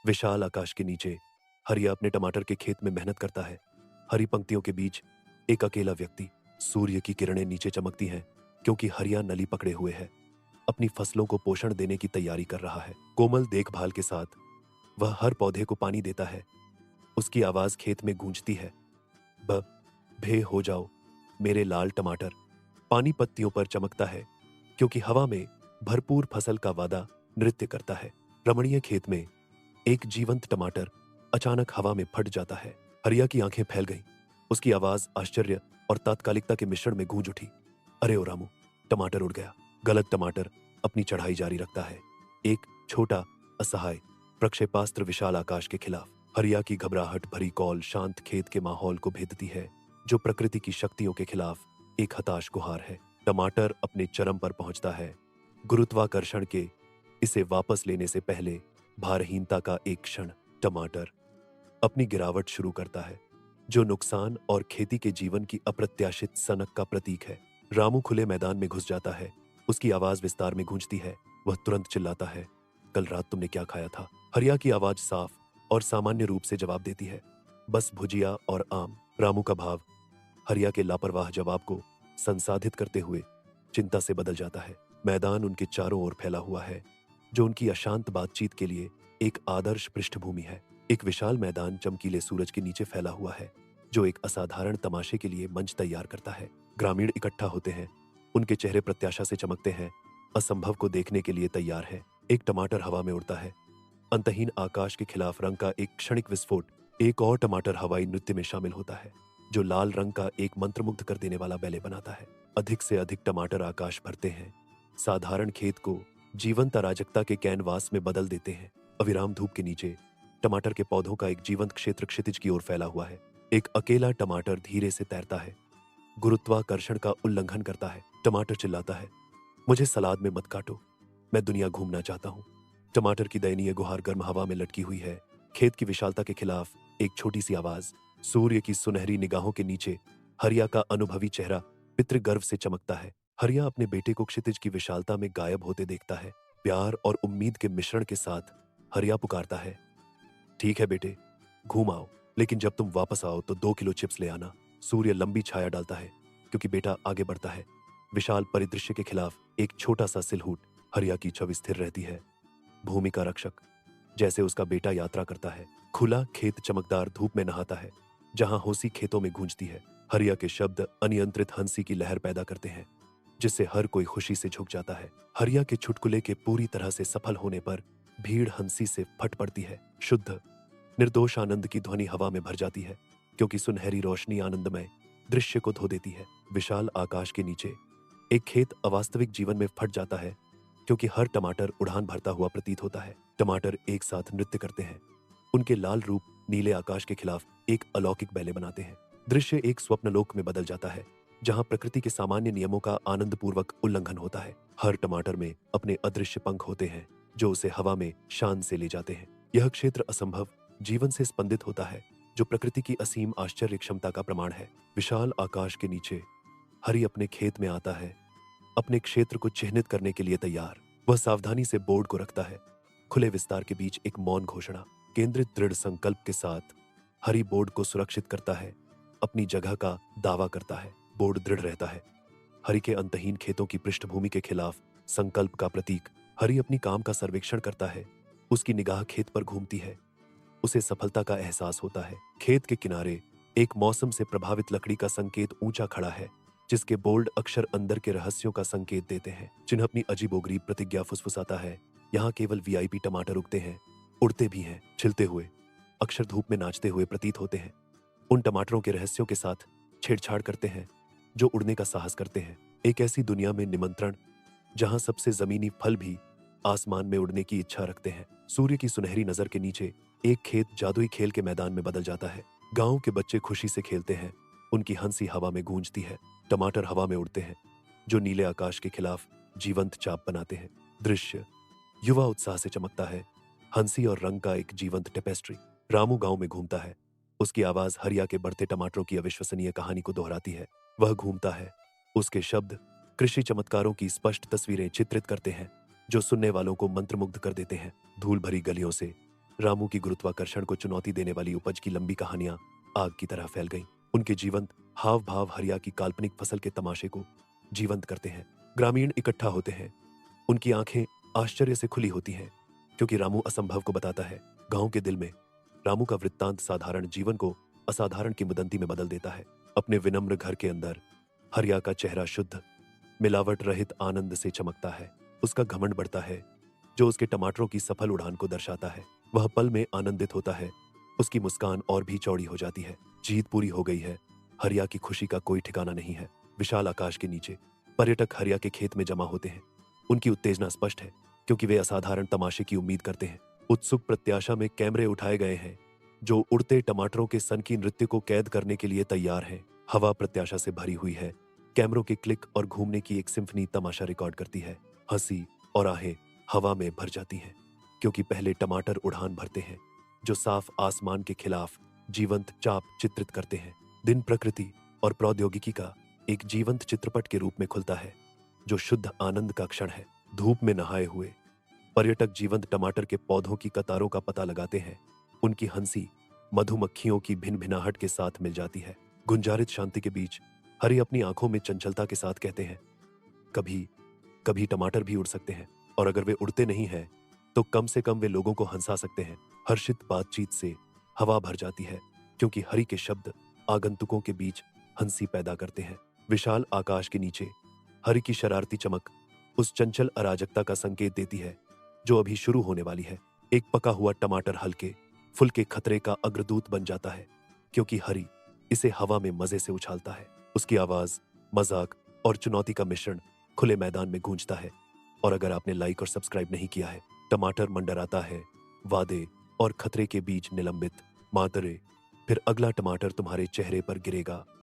विशाल आकाश के नीचे हरिया अपने टमाटर के खेत में मेहनत करता है। हरी पंक्तियों के बीच एक अकेला व्यक्ति। सूर्य की किरणें नीचे चमकती हैं क्योंकि हरिया नली पकड़े हुए है। अपनी फसलों को पोषण देने की तैयारी कर रहा है। कोमल देखभाल के साथ वह हर पौधे को पानी देता है। उसकी आवाज खेत में गूंजती है, ब भे हो जाओ मेरे लाल टमाटर। पानी पत्तियों पर चमकता है क्योंकि हवा में भरपूर फसल का वादा नृत्य करता है। रमणीय खेत में एक जीवंत टमाटर अचानक हवा में फट जाता है। हरिया की आंखें फैल गईं। उसकी आवाज आश्चर्य और तात्कालिकता के मिश्रण में गूंज उठी। अरे ओ रामू, टमाटर उड़ गया। गलत टमाटर अपनी चढ़ाई जारी रखता है, एक छोटा असहाय प्रक्षेपास्त्र विशाल आकाश के खिलाफ। हरिया की घबराहट भरी कॉल शांत खेत के माहौल को भेदती है, जो प्रकृति की शक्तियों के खिलाफ एक हताश गुहार है। टमाटर अपने चरम पर पहुंचता है। गुरुत्वाकर्षण के इसे वापस लेने से पहले भारहीनता का एक क्षण। टमाटर अपनी गिरावट शुरू करता है, जो नुकसान और खेती के जीवन की अप्रत्याशित सनक का प्रतीक है। रामू खुले मैदान में घुस जाता है। उसकी आवाज विस्तार में गूंजती है। वह तुरंत चिल्लाता है, कल रात तुमने क्या खाया था? हरिया की आवाज साफ और सामान्य रूप से जवाब देती है, बस भुजिया और आम। रामू का भाव हरिया के लापरवाह जवाब को संसाधित करते हुए चिंता से बदल जाता है। मैदान उनके चारों ओर फैला हुआ है, जो उनकी अशांत बातचीत के लिए एक आदर्श पृष्ठभूमि है। एक विशाल मैदान चमकीले सूरज के नीचे फैला हुआ है, जो एक असाधारण तमाशे के लिए मंच तैयार करता है। ग्रामीण इकट्ठा होते हैं। उनके चेहरे प्रत्याशा से चमकते हैं, असंभव को देखने के लिए तैयार है। एक टमाटर हवा में उड़ता है। अंतहीन आकाश के खिलाफ रंग का एक क्षणिक विस्फोट। एक और टमाटर हवाई नृत्य में शामिल होता है, जो लाल रंग का एक मंत्रमुग्ध कर देने वाला बैले बनाता है। अधिक से अधिक टमाटर आकाश भरते हैं, साधारण खेत को जीवंत अराजकता के कैनवास में बदल देते हैं। अविराम धूप के नीचे टमाटर के पौधों का एक जीवंत क्षेत्र क्षितिज की ओर फैला हुआ है। एक अकेला टमाटर धीरे से तैरता है, गुरुत्वाकर्षण का उल्लंघन करता है। टमाटर चिल्लाता है, मुझे सलाद में मत काटो, मैं दुनिया घूमना चाहता हूँ। टमाटर की दयनीय गुहार गर्म हवा में लटकी हुई है। खेत की विशालता के खिलाफ एक छोटी सी आवाज। सूर्य की सुनहरी निगाहों के नीचे हरिया का अनुभवी चेहरा पितृगर्व से चमकता है। हरिया अपने बेटे को क्षितिज की विशालता में गायब होते देखता है। प्यार और उम्मीद के मिश्रण के साथ हरिया पुकारता है, ठीक है बेटे, घूम आओ, लेकिन जब तुम वापस आओ तो 2 किलो चिप्स ले आना। सूर्य लंबी छाया डालता है क्योंकि बेटा आगे बढ़ता है। विशाल परिदृश्य के खिलाफ एक छोटा सा सिलहूट। हरिया की छवि स्थिर रहती है, भूमि का रक्षक, जैसे उसका बेटा यात्रा करता है। खुला खेत चमकदार धूप में नहाता है, जहां हौसी खेतों में गूंजती है। हरिया के शब्द अनियंत्रित हंसी की लहर पैदा करते हैं, जिससे हर कोई खुशी से झुक जाता है। हरिया के चुटकुले के पूरी तरह से सफल होने पर भीड़ हंसी से फट पड़ती है। शुद्ध निर्दोष आनंद की ध्वनि हवा में भर जाती है, क्योंकि सुनहरी रोशनी आनंदमय दृश्य को धो देती है। विशाल आकाश के नीचे एक खेत अवास्तविक जीवन में फट जाता है, क्योंकि हर टमाटर उड़ान भरता हुआ प्रतीत होता है। टमाटर एक साथ नृत्य करते हैं। उनके लाल रूप नीले आकाश के खिलाफ एक अलौकिक बैले बनाते हैं। दृश्य एक स्वप्नलोक में बदल जाता है, जहां प्रकृति के सामान्य नियमों का आनंदपूर्वक उल्लंघन होता है। हर टमाटर में अपने अदृश्य पंख होते हैं, जो उसे हवा में शान से ले जाते हैं। यह क्षेत्र असंभव जीवन से स्पंदित होता है, जो प्रकृति की असीम आश्चर्य क्षमता का प्रमाण है। विशाल आकाश के नीचे हरि अपने खेत में आता है, अपने क्षेत्र को चिह्नित करने के लिए तैयार। वह सावधानी से बोर्ड को रखता है। खुले विस्तार के बीच एक मौन घोषणा। केंद्रित दृढ़ संकल्प के साथ हरि बोर्ड को सुरक्षित करता है, अपनी जगह का दावा करता है। बोर्ड दृढ़ रहता है, हरि के अंतहीन खेतों की पृष्ठभूमि के खिलाफ संकल्प का प्रतीक। हरि अपनी काम का सर्वेक्षण करता है। उसकी निगाह खेत पर घूमती है। उसे सफलता का एहसास होता है। खेत के किनारे एक मौसम से प्रभावित लकड़ी का संकेत ऊंचा खड़ा है, जिसके बोल्ड अक्षर अंदर के रहस्यों का संकेत देते हैं। जिन्हें अपनी अजीबोगरीब प्रतिज्ञा फुसफुसाता है, यहाँ केवल वीआईपी टमाटर उगते हैं, उड़ते भी हैं, छिलते हुए, अक्षर धूप में नाचते हुए प्रतीत होते हैं। उन टमाटरों के रहस्यों के साथ छेड़छाड़ करते हैं, जो उड़ने का साहस करते हैं। एक ऐसी दुनिया में निमंत्रण, जहां सबसे जमीनी फल भी आसमान में उड़ने की इच्छा रखते हैं। सूर्य की सुनहरी नजर के नीचे एक खेत जादुई खेल के मैदान में बदल जाता है। गांव के बच्चे खुशी से खेलते हैं, उनकी हंसी हवा में गूंजती है। टमाटर हवा में उड़ते हैं, जो नीले आकाश के खिलाफ जीवंत चाप बनाते हैं। दृश्य युवा उत्साह से चमकता है, हंसी और रंग का एक जीवंत टेपेस्ट्री। रामू गांव में घूमता है। उसकी आवाज हरिया के बढ़ते टमाटरों की अविश्वसनीय कहानी को दोहराती है। वह घूमता है, उसके शब्द कृषि चमत्कारों की स्पष्ट तस्वीरें चित्रित करते हैं, जो सुनने वालों को मंत्रमुग्ध कर देते हैं। धूल भरी गलियों से रामू की गुरुत्वाकर्षण को चुनौती देने वाली उपज की लंबी कहानियां आग की तरह फैल गईं। उनके जीवंत हाव भाव हरिया की काल्पनिक फसल के तमाशे को जीवंत करते हैं। ग्रामीण इकट्ठा होते हैं, उनकी आंखें आश्चर्य से खुली होती हैं, क्योंकि रामू असंभव को बताता है। गांव के दिल में रामू का वृत्तांत साधारण जीवन को असाधारण किंवदंती में बदल देता है। अपने विनम्र घर के अंदर हरिया का चेहरा शुद्ध, मिलावट रहित आनंद से चमकता है। उसका घमंड बढ़ता है, जो उसके टमाटरों की सफल उड़ान को दर्शाता है। वह पल में आनंदित होता है, उसकी मुस्कान और भी चौड़ी हो जाती है। जीत पूरी हो गई है। हरिया की खुशी का कोई ठिकाना नहीं है। विशाल आकाश के नीचे पर्यटक हरिया के खेत में जमा होते हैं। उनकी उत्तेजना स्पष्ट है, क्योंकि वे असाधारण तमाशे की उम्मीद करते हैं। उत्सुक प्रत्याशा में कैमरे उठाए गए हैं, जो उड़ते टमाटरों के सनकी नृत्य को कैद करने के लिए तैयार हैं। हवा प्रत्याशा से भरी हुई है। कैमरों के क्लिक और घूमने की एक सिम्फनी तमाशा रिकॉर्ड करती है। हंसी और आहें हवा में भर जाती हैं, क्योंकि पहले टमाटर उड़ान भरते हैं, जो साफ आसमान के खिलाफ जीवंत चाप चित्रित करते हैं। दिन प्रकृति और प्रौद्योगिकी का एक जीवंत चित्रपट के रूप में खुलता है, जो शुद्ध आनंद का क्षण है। धूप में नहाए हुए पर्यटक जीवंत टमाटर के पौधों की कतारों का पता लगाते हैं। उनकी हंसी मधुमक्खियों की भिनभिनाहट के साथ मिल जाती है। गुंजारित शांति के बीच हरि अपनी आंखों में चंचलता के साथ कहते हैं, कभी कभी टमाटर भी उड़ सकते हैं, और अगर वे उड़ते नहीं हैं तो कम से कम वे लोगों को हंसा सकते हैं। हर्षित बातचीत से हवा भर जाती है, क्योंकि हरि के शब्द आगंतुकों के बीच हंसी पैदा करते हैं। विशाल आकाश के नीचे हरि की शरारती चमक उस चंचल अराजकता का संकेत देती है, जो अभी शुरू होने वाली है। एक पका हुआ टमाटर हल्के फुल्के खतरे का अग्रदूत बन जाता है, क्योंकि हरि इसे हवा में मजे से उछालता है। उसकी आवाज मजाक और चुनौती का मिश्रण खुले मैदान में गूंजता है। और अगर आपने लाइक और सब्सक्राइब नहीं किया है, टमाटर मंडराता है, वादे और खतरे के बीच निलंबित मातरे, फिर अगला टमाटर तुम्हारे चेहरे पर गिरेगा।